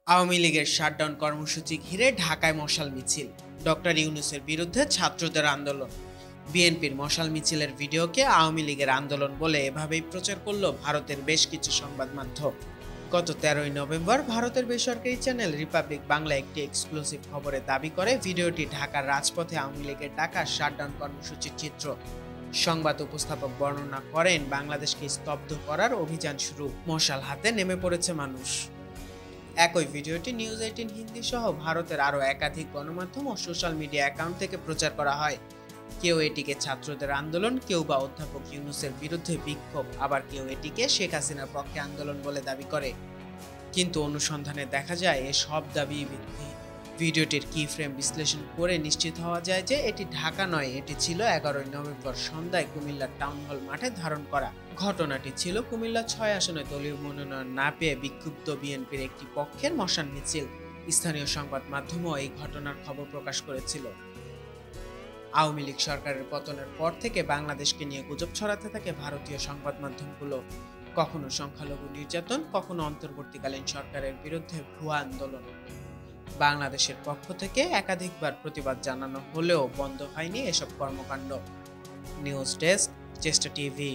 আওয়ামী লীগের শাটডাউন কর্মসূচি ঘিরে ঢাকায় মশাল মিছিল। ডক্টর ইউনূসের বিরুদ্ধে ছাত্রদের আন্দোলন। বিএনপির মশাল মিছিলের ভিডিওকে আওয়ামী লীগের আন্দোলন বলে এভাবেই প্রচার করল ভারতের বেশ কিছু সংবাদ মাধ্যম। গত 13ই নভেম্বর ভারতের বেসরকারি চ্যানেল রিপাবলিক বাংলা একটি এক্সক্লুসিভ খবরে দাবি করে ভিডিওটি ঢাকার রাজপথে আওয়ামী লীগের ডাকা শাটডাউন কর্মসূচির চিত্র। সংবাদ উপস্থাপক বর্ণনা করেন, বাংলাদেশকে স্তব্ধ করার অভিযান শুরু, মশাল হাতে নেমে পড়েছে মানুষ। একই ভিডিওটি নিউজ 18 হিন্দি সহ ভারতের আরও একাধিক গণমাধ্যম ও সোশ্যাল মিডিয়া অ্যাকাউন্ট থেকে প্রচার করা হয়। কেউ এটিকে ছাত্রদের আন্দোলন, কেউ বা অধ্যাপক ইউনূসের বিরুদ্ধে বিক্ষোভ, আবার কেউ এটিকে শেখ হাসিনার পক্ষে আন্দোলন বলে দাবি করে। কিন্তু অনুসন্ধানে দেখা যায় এ সব দাবি ভিত্তিহীন। ভিডিওটির কি ফ্রেম বিশ্লেষণ করে নিশ্চিত হওয়া যায় যে এটি ঢাকা নয়, এটি ছিল 11ই নভেম্বর সন্ধ্যায় কুমিল্লার টাউন হল মাঠে ধারণ করা। ঘটনাটি ছিল কুমিল্লা 6 আসনে দলীয় মনোনয়ন না পেয়ে বিক্ষুব্ধ বিএনপির একটি পক্ষের মশাল মিছিল। স্থানীয় সংবাদ মাধ্যমও এই ঘটনার খবর প্রকাশ করেছিল। আওয়ামী লীগ সরকারের পতনের পর থেকে বাংলাদেশকে নিয়ে গুজব ছড়াতে থাকে ভারতীয় সংবাদ মাধ্যমগুলো। কখনো সংখ্যালঘু নির্যাতন, কখনো অন্তর্বর্তীকালীন সরকারের বিরুদ্ধে ভুয়া আন্দোলন। বাংলাদেশের পক্ষ থেকে একাধিকবার প্রতিবাদ জানানো হলেও বন্ধ হয়নি এসব কর্মকাণ্ড। নিউজ ডেস্ক, চেষ্টা টিভি।